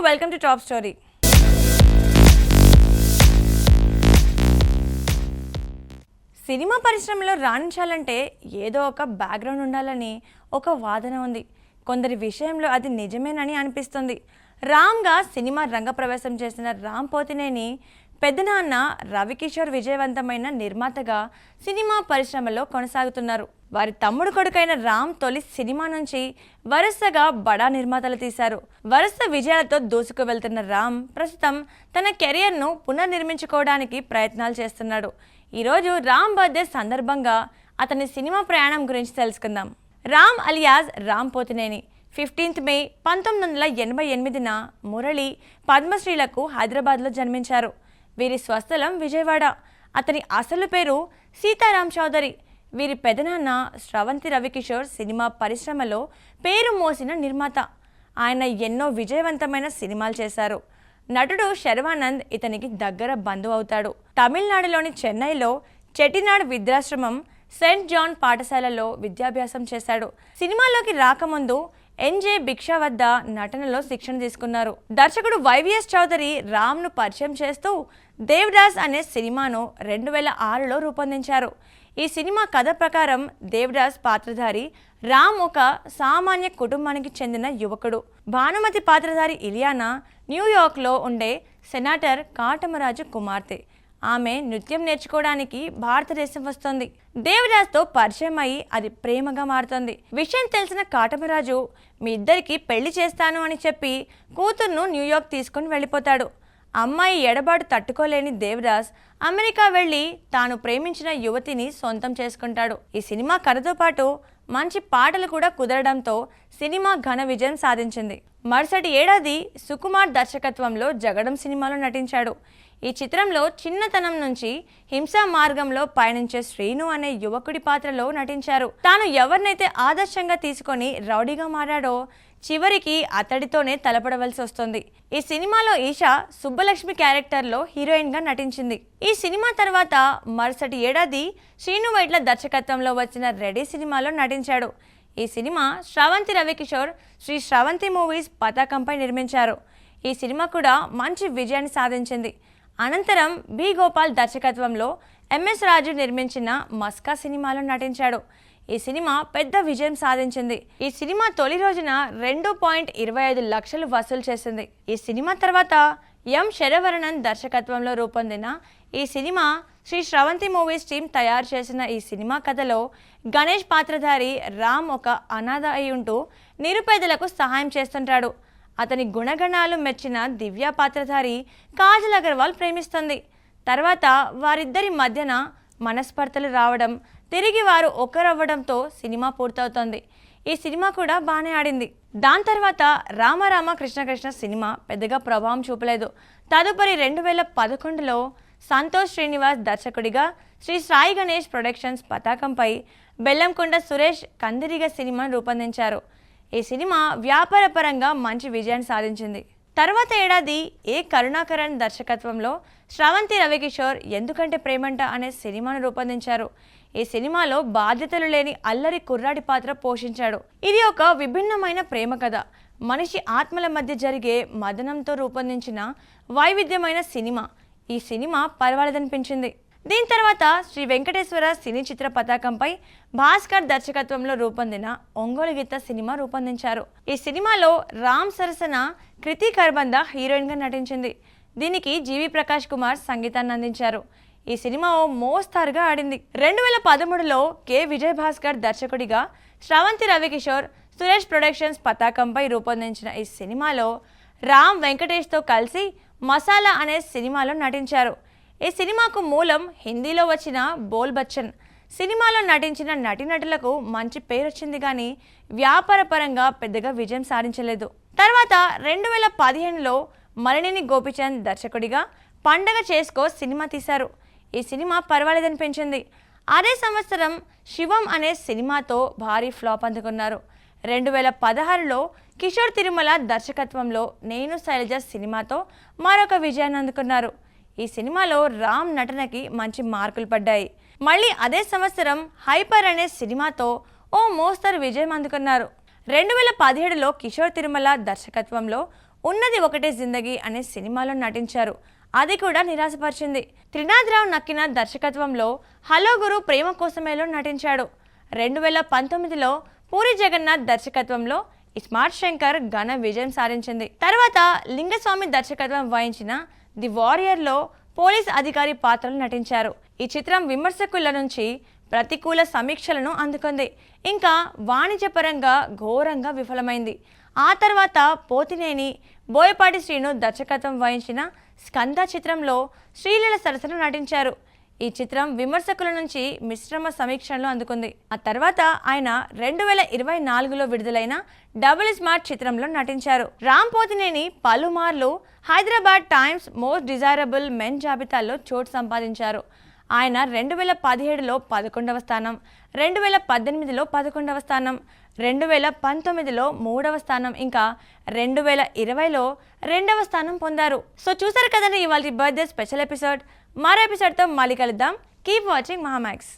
Welcome to top story. Cinema పరిశ్రమలో రాణించాలంటే ఏదో ఒక బ్యాక్గ్రౌండ్ ఉండాలని ఒక వాదన ఉంది. కొందరి విషయంలో అది నిజమేనని అనిపిస్తుంది. రామ్గా సినిమా రంగప్రవేశం చేసిన రామ్ పోతినేని పెద్దనాన్న రవికిషోర్ విజయవంతమైన నిర్మాతగా సినిమా పరిశ్రమలో కొనసాగుతున్నారు. వారి తమ్ముడు కొడుకైన రామ్ తొలి సినిమా నుంచి వరుసగా బడా నిర్మాతలు తీశారు. వరుస విజయాలతో దూసుకు వెళ్తున్న రామ్ ప్రస్తుతం తన కెరియర్ను పునర్నిర్మించుకోవడానికి ప్రయత్నాలు చేస్తున్నాడు. ఈరోజు రామ్ బర్త్డే సందర్భంగా అతని సినిమా ప్రయాణం గురించి తెలుసుకుందాం. రామ్ అలియాస్ రామ్ పోతినేని 15th మే 1988న మురళి పద్మశ్రీలకు హైదరాబాద్లో జన్మించారు. వీరి స్వస్థలం విజయవాడ. అతని అసలు పేరు సీతారాం చౌదరి. వీరి పెదనాన్న శ్రవంతి రవికిషోర్ సినిమా పరిశ్రమలో పేరు మోసిన నిర్మాత. ఆయన ఎన్నో విజయవంతమైన సినిమాలు చేశారు. నటుడు శర్వానంద్ ఇతనికి దగ్గర బంధువు అవుతాడు. తమిళనాడులోని చెన్నైలో చెట్టినాడు విద్యాశ్రమం సెయింట్ జాన్ పాఠశాలలో విద్యాభ్యాసం చేశాడు. సినిమాలోకి రాకముందు ఎన్జే భిక్ష వద్ద నటనలో శిక్షణ తీసుకున్నారు. దర్శకుడు వైవిఎస్ చౌదరి రామ్ను పరిచయం చేస్తూ దేవదాస్ అనే సినిమాను 2006లో రూపొందించారు. ఈ సినిమా కథ ప్రకారం దేవదాస్ పాత్రధారి రామ్ ఒక సామాన్య కుటుంబానికి చెందిన యువకుడు. భానుమతి పాత్రధారి ఇలియానా న్యూయార్క్లో ఉండే సెనాటర్ కాటమరాజు కుమార్తె. ఆమె నృత్యం నేర్చుకోవడానికి భారతదేశం వస్తుంది. దేవదాస్తో పరిచయం అయి అది ప్రేమగా మారుతుంది. విషయం తెలిసిన కాటమరాజు మీ ఇద్దరికి పెళ్లి చేస్తాను అని చెప్పి కూతుర్ను న్యూయార్క్ తీసుకుని వెళ్ళిపోతాడు. అమ్మాయి ఎడబాటు తట్టుకోలేని దేవదాస్ అమెరికా వెళ్ళి తాను ప్రేమించిన యువతిని సొంతం చేసుకుంటాడు. ఈ సినిమా కథతో పాటు మంచి పాటలు కూడా కుదరడంతో సినిమా ఘన విజయం సాధించింది. మరుసటి ఏడాది సుకుమార్ దర్శకత్వంలో జగడం సినిమాలో నటించాడు. ఈ చిత్రంలో చిన్నతనం నుంచి హింసా మార్గంలో పయనించే శ్రీను అనే యువకుడి పాత్రలో నటించారు. తాను ఎవరినైతే ఆదర్శంగా తీసుకొని రౌడీగా మారాడో చివరికి అతడితోనే తలపడవలసి వస్తుంది. ఈ సినిమాలో ఈషా సుబ్బలక్ష్మి క్యారెక్టర్లో హీరోయిన్గా నటించింది. ఈ సినిమా తర్వాత మరుసటి ఏడాది శ్రీను వైట్ల దర్శకత్వంలో వచ్చిన రెడీ సినిమాలో నటించాడు. ఈ సినిమా శ్రవంతి రవికిషోర్ శ్రీ శ్రవంతి మూవీస్ పతాకంపై నిర్మించారు. ఈ సినిమా కూడా మంచి విజయాన్ని సాధించింది. అనంతరం బి గోపాల్ దర్శకత్వంలో ఎంఎస్ రాజు నిర్మించిన మస్కా సినిమాలో నటించాడు. ఈ సినిమా పెద్ద విజయం సాధించింది. ఈ సినిమా తొలి రోజున 2.25 లక్షలు వసూలు చేసింది. ఈ సినిమా తర్వాత ఎం శరవరణన్ దర్శకత్వంలో రూపొందిన ఈ cinema Sri Sravanthi Movies team తయారు చేసిన ఈ సినిమా కథలో గణేష్ పాత్రధారి రామ్ ఒక అనాథ అయి ఉంటూ నిరుపేదలకు సహాయం చేస్తుంటాడు. అతని గుణగణాలు మెచ్చిన దివ్య పాత్రధారి కాజల్ అగర్వాల్ ప్రేమిస్తుంది. తర్వాత వారిద్దరి మధ్యన మనస్పర్ధలు రావడం, తిరిగి వారు ఒకరవ్వడంతో సినిమా పూర్తవుతుంది. ఈ సినిమా కూడా బాగానే ఆడింది. దాని తర్వాత రామ కృష్ణ సినిమా పెద్దగా ప్రభావం చూపలేదు. తదుపరి 2011లో సంతోష్ శ్రీనివాస్ దర్శకుడిగా శ్రీ సాయి గణేష్ ప్రొడక్షన్స్ పతాకంపై బెల్లంకొండ సురేష్ కందిరిగ సినిమాను రూపొందించారు. ఈ సినిమా వ్యాపారపరంగా మంచి విజయాన్ని సాధించింది. తర్వాత ఏడాది ఏ కరుణాకరణ్ దర్శకత్వంలో శ్రవంతి రవికిషోర్ ఎందుకంటే ప్రేమంట అనే సినిమాను రూపొందించారు. ఈ సినిమాలో బాధ్యతలు లేని అల్లరి కుర్రాడి పాత్ర పోషించాడు. ఇది ఒక విభిన్నమైన ప్రేమ కథ. మనిషి ఆత్మల మధ్య జరిగే మదనంతో రూపొందించిన వైవిధ్యమైన సినిమా. ఈ సినిమా పర్వాలేదనిపించింది. దీని తర్వాత శ్రీ వెంకటేశ్వర సినీ చిత్ర పతాకంపై భాస్కర్ దర్శకత్వంలో రూపొందిన ఒంగోలు గీత సినిమా రూపొందించారు. ఈ సినిమాలో రామ్ సరసన కృతి కర్బంద హీరోయిన్గా నటించింది. దీనికి జీవి ప్రకాష్ కుమార్ సంగీతాన్ని అందించారు. ఈ సినిమా ఓ మోస్తారుగా ఆడింది. 2013లో కె విజయ్ భాస్కర్ దర్శకుడిగా శ్రవంతి రవికిషోర్ సురేష్ ప్రొడక్షన్స్ పతాకంపై రూపొందించిన ఈ సినిమాలో రామ్ వెంకటేష్తో కలిసి మసాలా అనే సినిమాలో నటించారు. ఈ సినిమాకు మూలం హిందీలో వచ్చిన బోల్ బచ్చన్. సినిమాలో నటించిన నటీనటులకు మంచి పేరు వచ్చింది కానీ వ్యాపారపరంగా పెద్దగా విజయం సాధించలేదు. తర్వాత 2015లో మరినేని గోపిచంద్ దర్శకుడిగా పండగ చేసుకో సినిమా తీశారు. ఈ సినిమా పర్వాలేదనిపించింది. అదే సంవత్సరం శివం అనే సినిమాతో భారీ ఫ్లాప్ అందుకున్నారు. 2016లో కిషోర్ తిరుమల దర్శకత్వంలో నేను శైలజ సినిమాతో మరొక విజయాన్ని అందుకున్నారు. ఈ సినిమాలో రామ్ నటనకి మంచి మార్కులు పడ్డాయి. మళ్ళీ అదే సంవత్సరం హైపర్ అనే సినిమాతో ఓ మోస్తరు విజయం అందుకున్నారు. 2017లో కిషోర్ తిరుమల దర్శకత్వంలో ఉన్నది ఒకటే జిందగీ అనే సినిమాలో నటించారు. అది కూడా నిరాశపరిచింది. త్రినాథరావు నక్కిన దర్శకత్వంలో హలో గురు ప్రేమ కోసమేలో నటించాడు. 2019లో పూరి జగన్నాథ్ దర్శకత్వంలో స్మార్ట్ శంకర్ ఘన విజయం సాధించింది. తర్వాత లింగస్వామి దర్శకత్వం వహించిన ది వారియర్లో పోలీస్ అధికారి పాత్రలు నటించారు. ఈ చిత్రం విమర్శకుల నుంచి ప్రతికూల సమీక్షలను అందుకుంది. ఇంకా వాణిజ్యపరంగా ఘోరంగా విఫలమైంది. ఆ తర్వాత పోతినేని బోయపాటి శ్రీను దర్శకత్వం వహించిన స్కంద చిత్రంలో శ్రీలీల సరసన నటించారు. ఈ చిత్రం విమర్శకుల నుంచి మిశ్రమ సమీక్షలను అందుకుంది. ఆ తర్వాత ఆయన 2024లో విడుదలైన డబుల్ స్మార్ట్ చిత్రంలో నటించారు. రామ్ పోతినేని పలుమార్లు Hyderabad times most desirable men జాబితాలో చోటు సంపాదించారు. ఆయన 2017లో 11వ స్థానం, 2018లో 11వ స్థానం, 2019లో 3వ స్థానం, ఇంకా 2020లో 2వ స్థానం పొందారు. సో చూసారు కదండి ఇవాళ బర్త్డే స్పెషల్ ఎపిసోడ్. మరో ఎపిసోడ్తో మళ్ళీ కలుద్దాం. Keep watching Mahaa Max.